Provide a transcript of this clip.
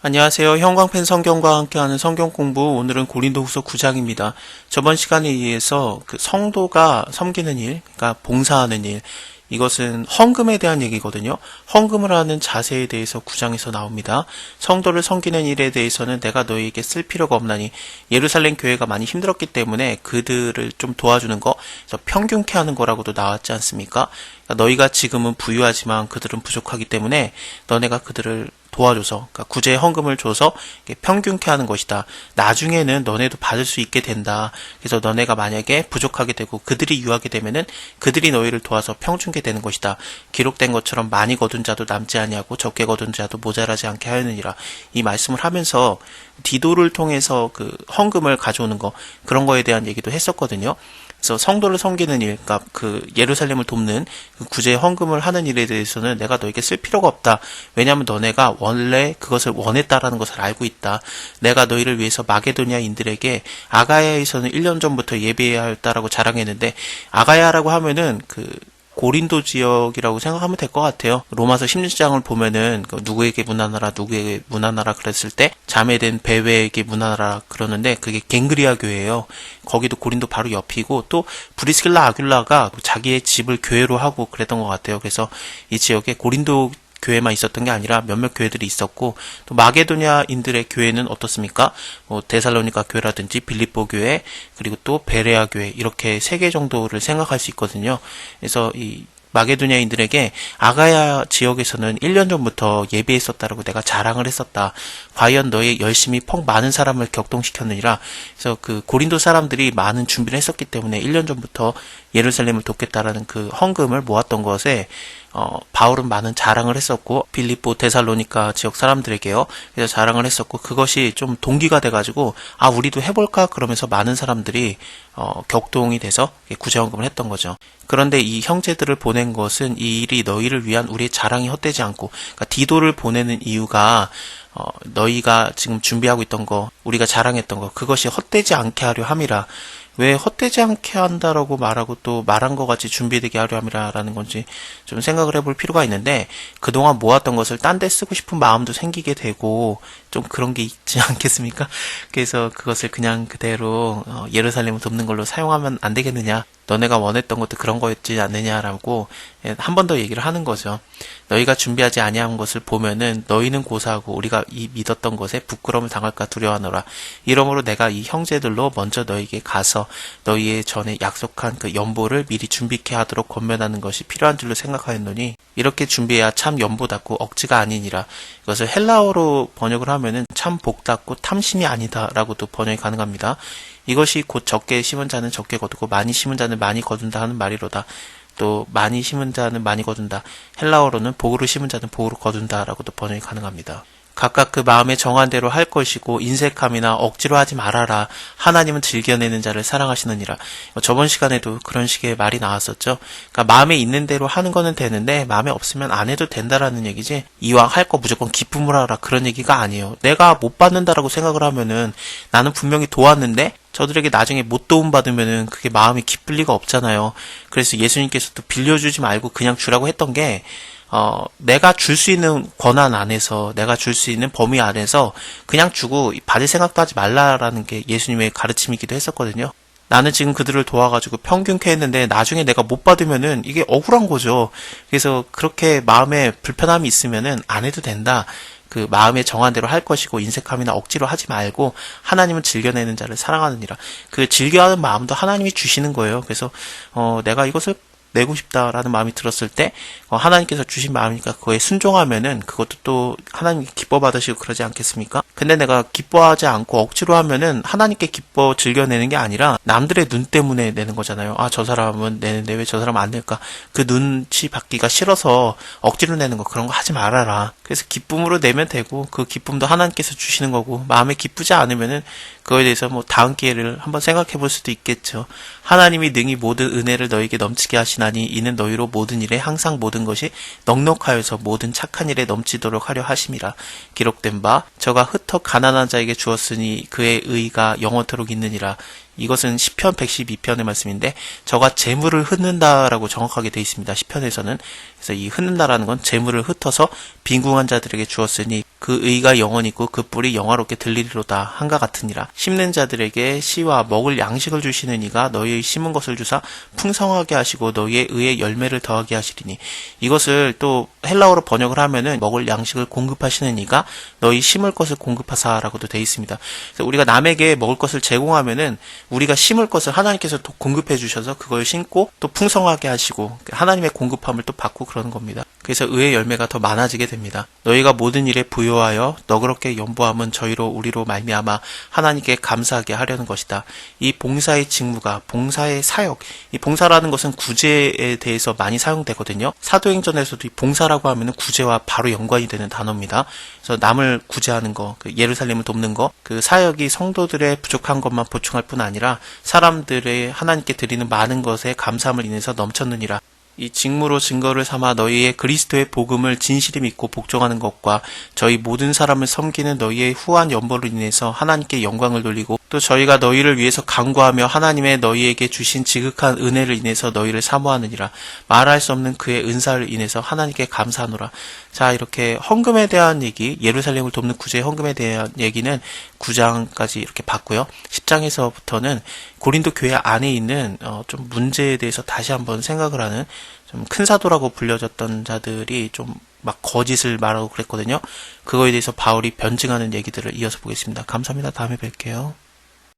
안녕하세요. 형광펜 성경과 함께하는 성경 공부, 오늘은 고린도후서 9장입니다. 저번 시간에 의해서 성도가 섬기는 일, 그러니까 봉사하는 일, 이것은 헌금에 대한 얘기거든요. 헌금을 하는 자세에 대해서 9장에서 나옵니다. 성도를 섬기는 일에 대해서는 내가 너희에게 쓸 필요가 없나니, 예루살렘 교회가 많이 힘들었기 때문에 그들을 좀 도와주는 거, 그래서 평균케 하는 거라고도 나왔지 않습니까? 그러니까 너희가 지금은 부유하지만 그들은 부족하기 때문에 너네가 그들을 도와줘서, 그러니까 구제의 헌금을 줘서 평균케 하는 것이다. 나중에는 너네도 받을 수 있게 된다. 그래서 너네가 만약에 부족하게 되고 그들이 유하게 되면은 그들이 너희를 도와서 평준케 되는 것이다. 기록된 것처럼 많이 거둔 자도 남지 아니하고 적게 거둔 자도 모자라지 않게 하였느니라. 이 말씀을 하면서 디도를 통해서 헌금을 가져오는 거, 그런 거에 대한 얘기도 했었거든요. 그래서 성도를 섬기는 일, 그러니까 예루살렘을 돕는 구제 헌금을 하는 일에 대해서는 내가 너에게 쓸 필요가 없다. 왜냐하면 너네가 원래 그것을 원했다라는 것을 알고 있다. 내가 너희를 위해서 마게도냐인들에게 아가야에서는 1년 전부터 예배해야 했다라고 자랑했는데, 아가야라고 하면은 고린도 지역이라고 생각하면 될 것 같아요. 로마서 16장을 보면은 누구에게 문안하라 누구에게 문안하라 그랬을 때 자매된 베웨에게 문안하라 그러는데 그게 갱그리아 교회예요. 거기도 고린도 바로 옆이고, 또 브리스길라 아귤라가 자기의 집을 교회로 하고 그랬던 것 같아요. 그래서 이 지역에 고린도 교회만 있었던 게 아니라 몇몇 교회들이 있었고, 또 마게도냐인들의 교회는 어떻습니까? 데살로니가 교회라든지 빌립보 교회, 그리고 또 베레아 교회, 이렇게 3개 정도를 생각할 수 있거든요. 그래서 이 마게도냐인들에게 아가야 지역에서는 1년 전부터 예배했었다라고 내가 자랑을 했었다. 과연 너의 열심히 많은 사람을 격동시켰느니라. 그래서 고린도 사람들이 많은 준비를 했었기 때문에 1년 전부터 예루살렘을 돕겠다라는 헌금을 모았던 것에 바울은 많은 자랑을 했었고, 빌립보 데살로니가 지역 사람들에게요. 그래서 자랑을 했었고, 그것이 좀 동기가 돼가지고 우리도 해볼까 그러면서 많은 사람들이 격동이 돼서 구제헌금을 했던 거죠. 그런데 이 형제들을 보낸 것은 이 일이 너희를 위한 우리의 자랑이 헛되지 않고, 그러니까 디도를 보내는 이유가 너희가 지금 준비하고 있던 거, 우리가 자랑했던 거, 그것이 헛되지 않게 하려 함이라. 왜 헛되지 않게 한다라고 말하고 또 말한 것 같이 준비되게 하려 함이라라는 건지 좀 생각을 해볼 필요가 있는데, 그동안 모았던 것을 딴 데 쓰고 싶은 마음도 생기게 되고 좀 그런 게 있지 않겠습니까? 그래서 그것을 그냥 그대로 예루살렘을 돕는 걸로 사용하면 안 되겠느냐, 너네가 원했던 것도 그런 거였지 않느냐라고 한 번 더 얘기를 하는 거죠. 너희가 준비하지 아니한 것을 보면은 너희는 고사하고 우리가 이 믿었던 것에 부끄러움을 당할까 두려워하노라. 이러므로 내가 이 형제들로 먼저 너희에게 가서 너희의 전에 약속한 연보를 미리 준비케 하도록 권면하는 것이 필요한 줄로 생각하였노니, 이렇게 준비해야 참 연보답고 억지가 아니니라. 이것을 헬라어로 번역을 하면은 참 복답고 탐심이 아니다라고도 번역이 가능합니다. 이것이 곧 적게 심은 자는 적게 거두고 많이 심은 자는 많이 거둔다 하는 말이로다. 또 많이 심은 자는 많이 거둔다, 헬라어로는 복으로 심은 자는 복으로 거둔다 라고도 번역이 가능합니다. 각각 마음에 정한 대로 할 것이고 인색함이나 억지로 하지 말아라. 하나님은 즐겨내는 자를 사랑하시느니라. 저번 시간에도 그런 식의 말이 나왔었죠. 그러니까 마음에 있는 대로 하는 거는 되는데 마음에 없으면 안 해도 된다라는 얘기지, 이왕 할 거 무조건 기쁨을 하라 그런 얘기가 아니에요. 내가 못 받는다라고 생각을 하면은, 나는 분명히 도왔는데 저들에게 나중에 못 도움받으면은 그게 마음이 기쁠 리가 없잖아요. 그래서 예수님께서도 빌려주지 말고 그냥 주라고 했던 게, 내가 줄 수 있는 권한 안에서, 내가 줄 수 있는 범위 안에서 그냥 주고 받을 생각도 하지 말라라는 게 예수님의 가르침이기도 했었거든요. 나는 지금 그들을 도와가지고 평균케 했는데 나중에 내가 못 받으면은 이게 억울한 거죠. 그래서 그렇게 마음에 불편함이 있으면은 안 해도 된다. 마음에 정한 대로 할 것이고 인색함이나 억지로 하지 말고 하나님은 즐겨내는 자를 사랑하느니라. 즐겨하는 마음도 하나님이 주시는 거예요. 그래서 내가 이것을 내고 싶다라는 마음이 들었을 때 하나님께서 주신 마음이니까 그거에 순종하면은 그것도 또 하나님 기뻐 받으시고 그러지 않겠습니까? 근데 내가 기뻐하지 않고 억지로 하면은 하나님께 기뻐 즐겨내는 게 아니라 남들의 눈 때문에 내는 거잖아요. 저 사람은 내는데 왜 저 사람은 안 낼까? 그 눈치 받기가 싫어서 억지로 내는 거, 그런 거 하지 말아라. 그래서 기쁨으로 내면 되고, 그 기쁨도 하나님께서 주시는 거고, 마음에 기쁘지 않으면은 그거에 대해서 다음 기회를 한번 생각해 볼 수도 있겠죠. 하나님이 능히 모든 은혜를 너에게 넘치게 하시나니 이는 너희로 모든 일에 항상 모든 것이 넉넉하여서 모든 착한 일에 넘치도록 하려 하심이라. 기록된 바 저가 흩어 가난한 자에게 주었으니 그의 의가 영원토록 있느니라. 이것은 시편 112편의 말씀인데 저가 재물을 흩는다라고 정확하게 되어 있습니다. 시편에서는. 그래서 이 흩는다라는 건 재물을 흩어서 빈궁한 자들에게 주었으니 그 의가 영원히 있고 그 뿔이 영화롭게 들리리로다 한가 같으니라. 심는 자들에게 씨와 먹을 양식을 주시는 이가 너희의 심은 것을 주사 풍성하게 하시고 너희의 의의 열매를 더하게 하시리니. 이것을 또 헬라어로 번역을 하면은 먹을 양식을 공급하시는 이가 너희 심을 것을 공급하사라고도 되어 있습니다. 그래서 우리가 남에게 먹을 것을 제공하면은 우리가 심을 것을 하나님께서 또 공급해 주셔서 그걸 심고 또 풍성하게 하시고 하나님의 공급함을 또 받고 그러는 겁니다. 그래서 의의 열매가 더 많아지게 됩니다. 너희가 모든 일에 부요하여 너그럽게 연보함은 저희로 우리로 말미암아 하나님께 감사하게 하려는 것이다. 이 봉사의 직무가 봉사의 사역, 이 봉사라는 것은 구제에 대해서 많이 사용되거든요. 사도행전에서도 이 봉사라고 하면은 구제와 바로 연관이 되는 단어입니다. 그래서 남을 구제하는 거, 그 예루살렘을 돕는 거, 그 사역이 성도들의 부족한 것만 보충할 뿐 아니라 사람들의 하나님께 드리는 많은 것에 감사함을 인해서 넘쳤느니라. 이 직무로 증거를 삼아 너희의 그리스도의 복음을 진실히 믿고 복종하는 것과 저희 모든 사람을 섬기는 너희의 후한 연보로 인해서 하나님께 영광을 돌리고 또 저희가 너희를 위해서 간구하며 하나님의 너희에게 주신 지극한 은혜를 인해서 너희를 사모하느니라. 말할 수 없는 그의 은사를 인해서 하나님께 감사하노라. 자, 이렇게 헌금에 대한 얘기, 예루살렘을 돕는 구제의 헌금에 대한 얘기는 9장까지 이렇게 봤고요. 10장에서부터는 고린도 교회 안에 있는 좀 문제에 대해서 다시 한번 생각을 하는 좀 큰 사도라고 불려졌던 자들이 좀 막 거짓을 말하고 그랬거든요. 그거에 대해서 바울이 변증하는 얘기들을 이어서 보겠습니다. 감사합니다. 다음에 뵐게요.